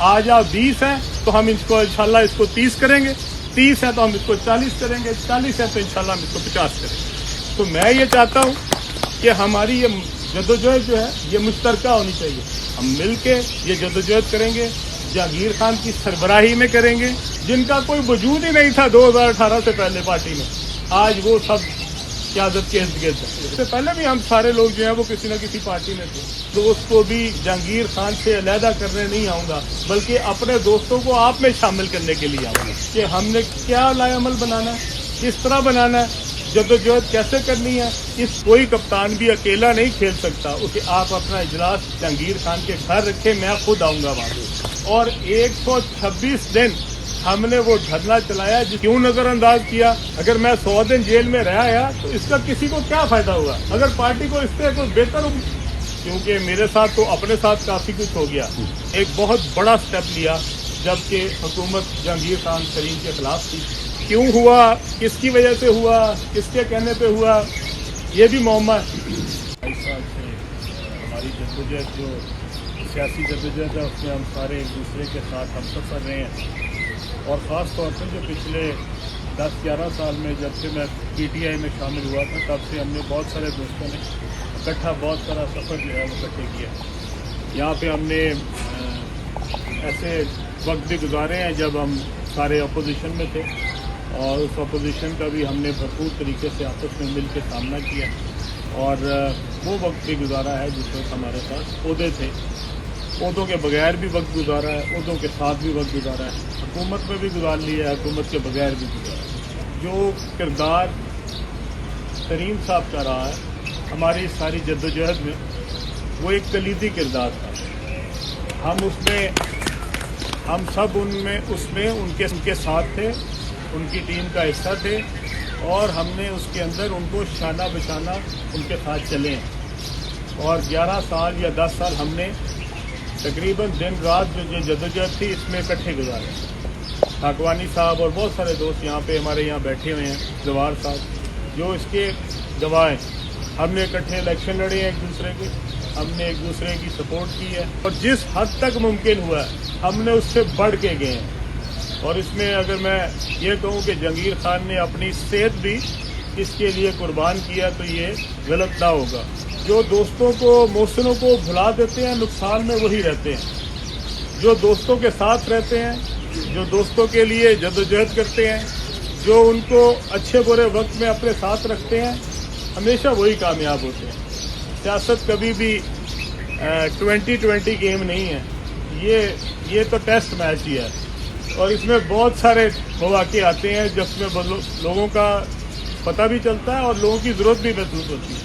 आज आप 20 हैं तो हम इसको इंशाल्लाह इसको 30 करेंगे, 30 है तो हम इसको 40 करेंगे, 40 है तो इंशाल्लाह हम इसको 50 करेंगे। तो मैं ये चाहता हूँ कि हमारी ये जद्दोजहद जो है ये मुश्तरका होनी चाहिए। हम मिल के ये जद्दोजहद करेंगे, जहांगीर खान की सरबराही में करेंगे, जिनका कोई वजूद ही नहीं था 2018 से पहले पार्टी में, आज वो सब क़यादत के इर्द गिर्द है। इससे पहले भी हम सारे लोग जो हैं वो किसी न किसी पार्टी में थे। दोस्त को भी जहांगीर खान से अलहदा करने नहीं आऊँगा, बल्कि अपने दोस्तों को आप में शामिल करने के लिए आऊँगा कि हमने क्या लाएअमल बनाना है, किस तरह बनाना है, जद्दोजहद कैसे करनी है। इस कोई कप्तान भी अकेला नहीं खेल सकता। उसे आप अपना इजलास जहांगीर खान के घर रखें, मैं खुद आऊँगा वहाँ पे। और 126 दिन हमने वो धरना चलाया, क्यों नजरअंदाज किया। अगर मैं 100 दिन जेल में रह आया तो इसका किसी को क्या फायदा हुआ। अगर पार्टी को इससे कुछ बेहतर हो, क्योंकि मेरे साथ तो अपने साथ काफी कुछ हो गया। एक बहुत बड़ा स्टेप लिया जबकि हुकूमत जहांगीर खान तरीन के खिलाफ थी। क्यों हुआ, किसकी वजह से हुआ, किसके कहने पे हुआ, ये भी मौमा है। 22 साल से हमारी जद्दोजहद जो सियासी जद्दोजहद है उसमें हम सारे एक दूसरे के साथ हम सफर रहे हैं। और ख़ास तौर पर जो पिछले 10-11 साल में जब से मैं PTI में शामिल हुआ था, तब से हमने बहुत सारे दोस्तों ने इकट्ठा बहुत सारा सफ़र जो है वो इकट्ठे किया। यहाँ पे हमने ऐसे वक्त भी गुजारे हैं जब हम सारे अपोजिशन में थे, और उस अपोजिशन का भी हमने भरपूर तरीके से आपस में मिल के सामना किया। और वो वक्त भी गुजारा है जिस वक्त हमारे पास ओहदे थे, ओहदों के बगैर भी वक्त गुजारा है, ओहदों के साथ भी वक्त गुजारा है, हुकूमत में भी गुजार लिया है, हुकूमत के बगैर भी गुजारा है। जो किरदार तरीन साहब का रहा है हमारी सारी जद्दोजहद में, वो एक कलीदी किरदार था। हम सब उसमें उनके साथ थे, उनकी टीम का हिस्सा थे, और हमने उसके अंदर उनको शाना बशाना उनके साथ चले हैं। और 11 साल या 10 साल हमने तकरीबन दिन रात जो जद्दोजहद थी इसमें इकट्ठे गुजारे। ठाकवानी साहब और बहुत सारे दोस्त यहाँ पे हमारे यहाँ बैठे हुए हैं, जवाहर साहब जो इसके गवाह हैं। हमने इकट्ठे इलेक्शन लड़े हैं एक दूसरे के, हमने एक दूसरे की सपोर्ट की है, और जिस हद तक मुमकिन हुआ है हमने उससे बढ़ के गए हैं। और इसमें अगर मैं ये कहूँ कि जहांगीर खान ने अपनी सेहत भी इसके लिए कुर्बान किया तो ये गलत ना होगा। जो दोस्तों को, मोहसिनों को भुला देते हैं, नुकसान में वही रहते हैं। जो दोस्तों के साथ रहते हैं, जो दोस्तों के लिए जद्दोजहद करते हैं, जो उनको अच्छे बुरे वक्त में अपने साथ रखते हैं, हमेशा वही कामयाब होते हैं। सियासत कभी भी 20-20 गेम नहीं है, ये तो टेस्ट मैच ही है। और इसमें बहुत सारे मौके आते हैं जिसमें लोगों का पता भी चलता है और लोगों की ज़रूरत भी महसूस होती है।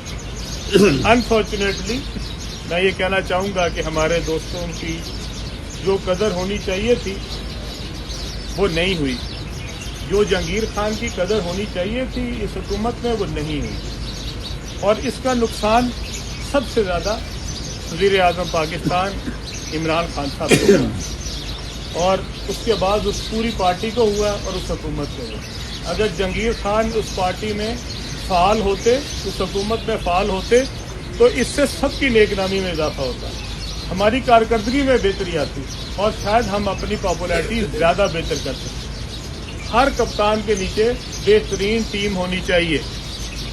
अनफॉर्चुनेटली मैं ये कहना चाहूँगा कि हमारे दोस्तों की जो कदर होनी चाहिए थी वो नहीं हुई। जो जहांगीर खान की कदर होनी चाहिए थी इस हुकूमत में वो नहीं हुई, और इसका नुकसान सबसे ज़्यादा वज़ीर आज़म पाकिस्तान इमरान खान साहब को हुआ, और उसके बाद उस पूरी पार्टी को हुआ और उस हुकूमत को हुआ। अगर जहांगीर खान उस पार्टी में फ़ाल होते, उस हुकूमत में फ़ाल होते, तो इससे सबकी नेकनामी में इजाफा होता, हमारी कारकर्दगी में बेहतरी आती, और शायद हम अपनी पॉपुलैरिटी ज़्यादा बेहतर कर सकते। हर कप्तान के नीचे बेहतरीन टीम होनी चाहिए।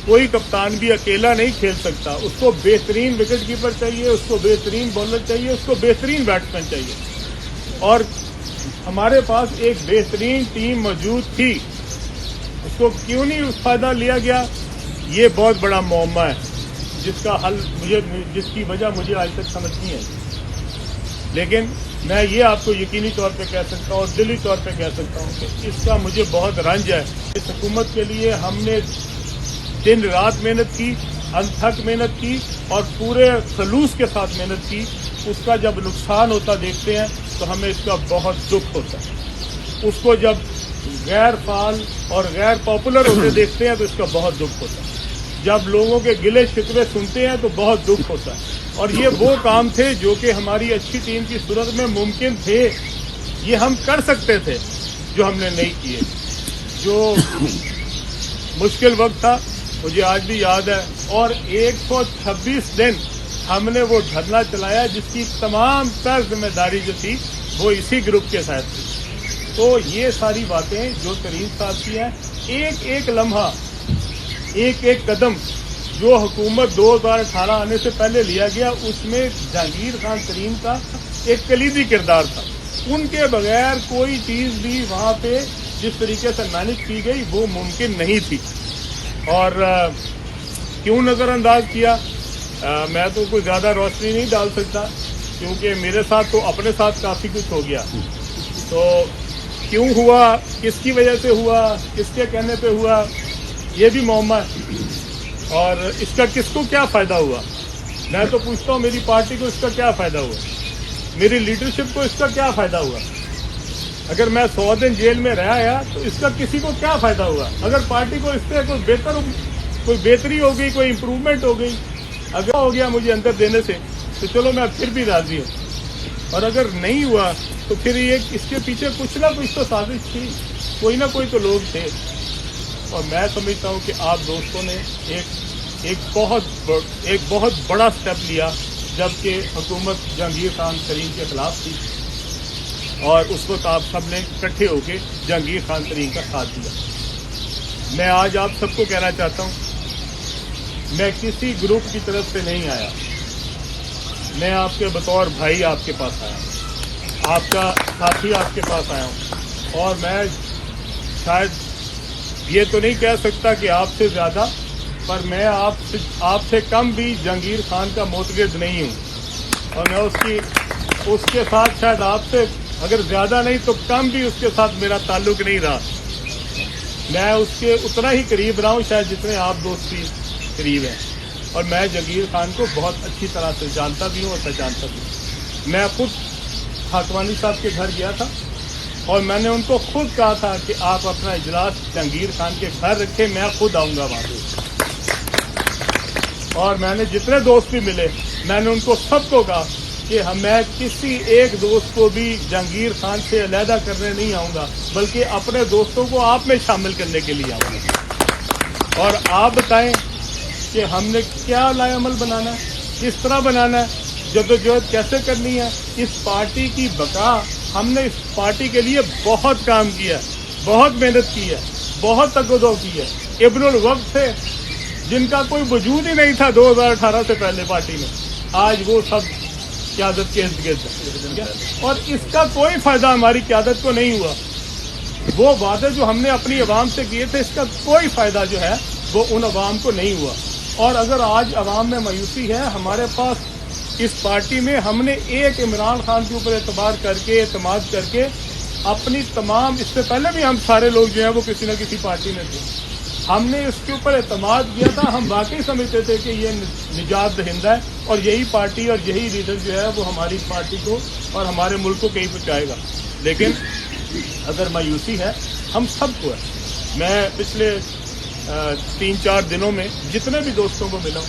कोई कप्तान भी अकेला नहीं खेल सकता। उसको बेहतरीन विकेट कीपर चाहिए, उसको बेहतरीन बॉलर चाहिए, उसको बेहतरीन बैट्समैन चाहिए। और हमारे पास एक बेहतरीन टीम मौजूद थी, उसको क्यों नहीं फ़ायदा लिया गया, ये बहुत बड़ा मौमा है जिसका हल जिसकी वजह मुझे आज तक समझ नहीं आई। लेकिन मैं ये आपको यकीनी तौर पे कह सकता हूँ और दिली तौर पे कह सकता हूँ कि इसका मुझे बहुत रंज है। इस हुकूमत के लिए हमने दिन रात मेहनत की, अनथक मेहनत की और पूरे खलूस के साथ मेहनत की। उसका जब नुकसान होता देखते हैं तो हमें इसका बहुत दुख होता है। उसको जब गैर फाल और गैर पॉपुलर होते देखते हैं तो इसका बहुत दुख होता है। जब लोगों के गिले शिकवे सुनते हैं तो बहुत दुख होता है। और ये वो काम थे जो कि हमारी अच्छी टीम की सूरत में मुमकिन थे, ये हम कर सकते थे, जो हमने नहीं किए। जो मुश्किल वक्त था मुझे आज भी याद है, और 126 दिन हमने वो धरना चलाया जिसकी तमाम तर जिम्मेदारी जो थी وہ اسی گروپ کے ساتھ تھی. تو یہ ساری باتیں جو کریم صاحب کی ہیں، ایک ایک لمحہ، ایک ایک قدم جو حکومت 2018 آنے سے پہلے لیا گیا، اس میں جہانگیر خان ترین کا ایک کلیدی کردار تھا. ان کے بغیر کوئی چیز بھی وہاں پہ جس طریقے سے مینج کی گئی وہ ممکن نہیں تھی. اور کیوں نظر انداز کیا، میں تو کوئی زیادہ روشنی نہیں ڈال سکتا، کیونکہ میرے ساتھ تو اپنے ساتھ کافی کچھ ہو گیا. تو کیوں ہوا، کس کی وجہ سے ہوا، کس کے کہنے پہ ہوا، یہ بھی معمہ ہے. اور اس کا کس کو کیا فائدہ ہوا، میں تو پوچھتا ہوں میری پارٹی کو اس کا کیا فائدہ ہوا، میری لیڈرشپ کو اس کا کیا فائدہ ہوا. اگر میں 100 دن جیل میں رہ آیا تو اس کا کسی کو کیا فائدہ ہوا. اگر پارٹی کو اس سے کوئی بہتری ہو گئی، کوئی امپروومنٹ ہو گئی، اگر ہو گیا مجھے اندر دینے سے، تو چلو میں پھر بھی راضی ہوں. اور اگر نہیں ہوا تو پھر یہ اس کے پیچھے کچھ نہ کچھ تو سازش تھی، کوئی نہ کوئی تو لوگ تھے. اور میں سمجھتا ہوں کہ آپ دوستوں نے ایک بہت بڑا سٹیپ لیا جبکہ حکومت جہانگیر خان ترین کے خلاف تھی، اور اس وقت آپ سب نے اکٹھے ہو کے جہانگیر خان ترین کا ساتھ دیا. میں آج آپ سب کو کہنا چاہتا ہوں، میں کسی گروپ کی طرف سے نہیں آیا، میں آپ کے بطور بھائی آپ کے پاس آیا ہوں، آپ کا ساتھی آپ کے پاس آیا ہوں. اور میں شاید یہ تو نہیں کہہ سکتا کہ آپ سے زیادہ، پر میں آپ سے کم بھی جہانگیر خان کا معتقد نہیں ہوں. اور میں اس کے ساتھ شاید آپ سے اگر زیادہ نہیں تو کم بھی اس کے ساتھ میرا تعلق نہیں رہا. میں اس کے اتنا ہی قریب رہا ہوں شاید جتنے آپ دوستی قریب ہیں. اور میں جہانگیر خان کو بہت اچھی طرح سے جانتا بھی ہوں اور پہچانتا بھی ہوں. میں خود خاکوانی صاحب کے گھر گیا تھا اور میں نے ان کو خود کہا تھا کہ آپ اپنا اجلاس جہانگیر خان کے گھر رکھیں، میں خود آؤں گا وہاں پہ. اور میں نے جتنے دوست بھی ملے میں نے ان کو سب کو کہا کہ میں کسی ایک دوست کو بھی جہانگیر خان سے علیحدہ کرنے نہیں آؤں گا، بلکہ اپنے دوستوں کو آپ میں شامل کرنے کے لیے آؤں گا. اور آپ بتائیں کہ ہم نے کیا لائے عمل بنانا ہے، کس طرح بنانا ہے، جدوجہد کیسے کرنی ہے. اس پارٹی کی بقا، ہم نے اس پارٹی کے لیے بہت کام کیا، بہت محنت کی ہے، بہت تگودو کی ہے. ابن الوقت تھے جن کا کوئی وجود ہی نہیں تھا 2018 سے پہلے پارٹی میں، آج وہ سب قیادت کے ارد گرد ہے. اور اس کا کوئی فائدہ ہماری قیادت کو نہیں ہوا. وہ وعدے جو ہم نے اپنی عوام سے کیے تھے، اس کا کوئی فائدہ جو ہے وہ ان عوام کو نہیں ہوا. اور اگر آج عوام میں مایوسی ہے، ہمارے پاس اس پارٹی میں ہم نے ایک عمران خان کے اوپر اعتماد کر کے اپنی تمام، اس سے پہلے بھی ہم سارے لوگ جو ہیں وہ کسی نہ کسی پارٹی میں تھے، ہم نے اس کے اوپر اعتماد کیا تھا. ہم واقعی سمجھتے تھے کہ یہ نجات دہندہ ہے اور یہی پارٹی اور یہی لیڈر جو ہے وہ ہماری پارٹی کو اور ہمارے ملک کو کہیں پہنچائے گا. لیکن اگر مایوسی ہے ہم سب کو ہے. میں پچھلے 3-4 دنوں میں جتنے بھی دوستوں کو ملا ہوں،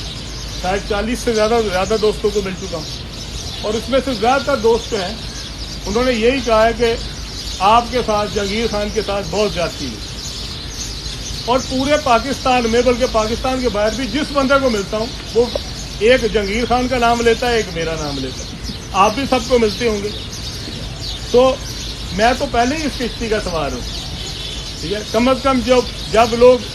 شاید 40 سے زیادہ دوستوں کو مل چکا ہوں، اور اس میں سے زیادہ تر دوست جو ہیں انہوں نے یہی کہا ہے کہ آپ کے ساتھ جہانگیر خان کے ساتھ بہت زیادتی ہے. اور پورے پاکستان میں، بلکہ پاکستان کے باہر بھی جس بندے کو ملتا ہوں وہ ایک جہانگیر خان کا نام لیتا ہے، ایک میرا نام لیتا ہے. آپ بھی سب کو ملتے ہوں گے. تو میں تو پہلے ہی اس کشتی کا سوار ہوں، ٹھیک ہے. کم از کم جب لوگ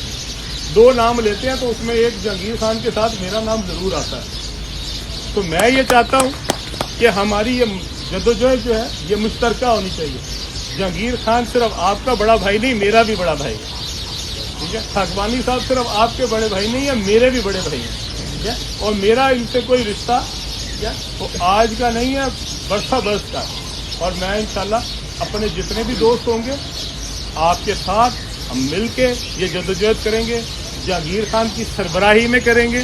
2 نام لیتے ہیں تو اس میں ایک جہانگیر خان کے ساتھ میرا نام ضرور آتا ہے. تو میں یہ چاہتا ہوں کہ ہماری یہ جدوجہد جو ہے یہ مشترکہ ہونی چاہیے. جہانگیر خان صرف آپ کا بڑا بھائی نہیں، میرا بھی بڑا بھائی ہے، ٹھیک ہے. خاکوانی صاحب صرف آپ کے بڑے بھائی نہیں ہیں، میرے بھی بڑے بھائی ہیں، ٹھیک ہے. اور میرا ان سے کوئی رشتہ وہ آج کا نہیں ہے، برسہ برس کا. اور میں انشاءاللہ اپنے جتنے بھی دوست ہوں گے آپ کے ساتھ ہم مل کے یہ جدوجہد کریں گے، جہانگیر خان کی سربراہی میں کریں گے،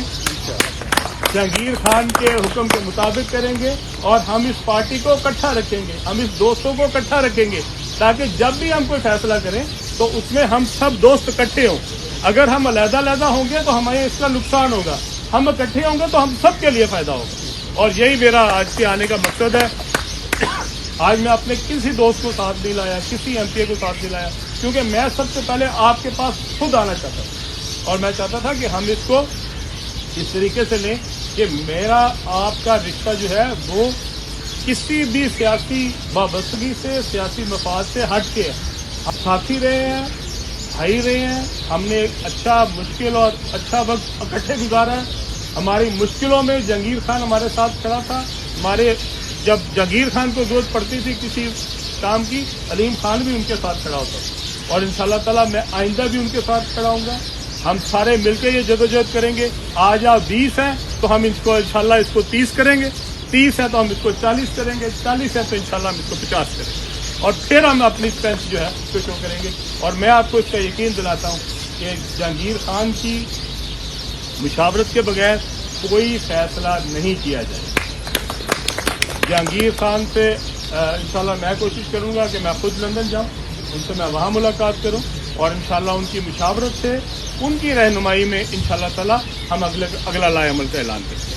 جہانگیر خان کے حکم کے مطابق کریں گے. اور ہم اس پارٹی کو اکٹھا رکھیں گے، ہم اس دوستوں کو اکٹھا رکھیں گے، تاکہ جب بھی ہم کوئی فیصلہ کریں تو اس میں ہم سب دوست اکٹھے ہوں. اگر ہم علیحدہ ہوں گے تو ہمیں اس کا نقصان ہوگا، ہم اکٹھے ہوں گے تو ہم سب کے لیے فائدہ ہوگا. اور یہی میرا آج کے آنے کا مقصد ہے. آج میں اپنے کسی دوست کو ساتھ نہیں لایا، کسی ایم پی اے کو ساتھ نہیں لایا، کیونکہ میں سب سے پہلے آپ کے پاس خود آنا چاہتا ہوں. اور میں چاہتا تھا کہ ہم اس کو اس طریقے سے لیں کہ میرا آپ کا رشتہ جو ہے وہ किसी भी सियासी वाबस्तगी से, सियासी मफाद से हट के है। हम साथी रहे हैं, भाई रहे हैं, हमने एक अच्छा मुश्किल और अच्छा वक्त इकट्ठे गुजारा है। हमारी मुश्किलों में जहांगीर खान हमारे साथ खड़ा था। हमारे जब जहांगीर खान को जरूरत पड़ती थी किसी काम की, अलीम खान भी उनके साथ खड़ा होता था, और इंशाल्लाह ताला मैं आइंदा भी उनके साथ खड़ा हूँगा। हम सारे मिलकर ये जदोजहद करेंगे। आज आप 20 हैं तो हम इसको इंशाल्लाह इसको 30 करेंगे, 30 है तो हम इसको 40 करेंगे, 40 है तो इंशाल्लाह हम इसको 50 करेंगे, और फिर हम अपनी स्ट्रेंथ जो है उसको शो करेंगे। और मैं आपको इसका यकीन दिलाता हूँ कि जहांगीर खान की मुशावरत के बगैर कोई फैसला नहीं किया जाएगा। जहांगीर खान से इंशाल्लाह मैं कोशिश करूंगा कि मैं खुद लंदन जाऊं, उनसे मैं वहां मुलाकात करूं, और इंशाल्लाह उनकी मुशावरत से, उनकी रहनुमाई में इंशाल्लाह ताला हम अगला लाए अमल का ऐलान करेंगे।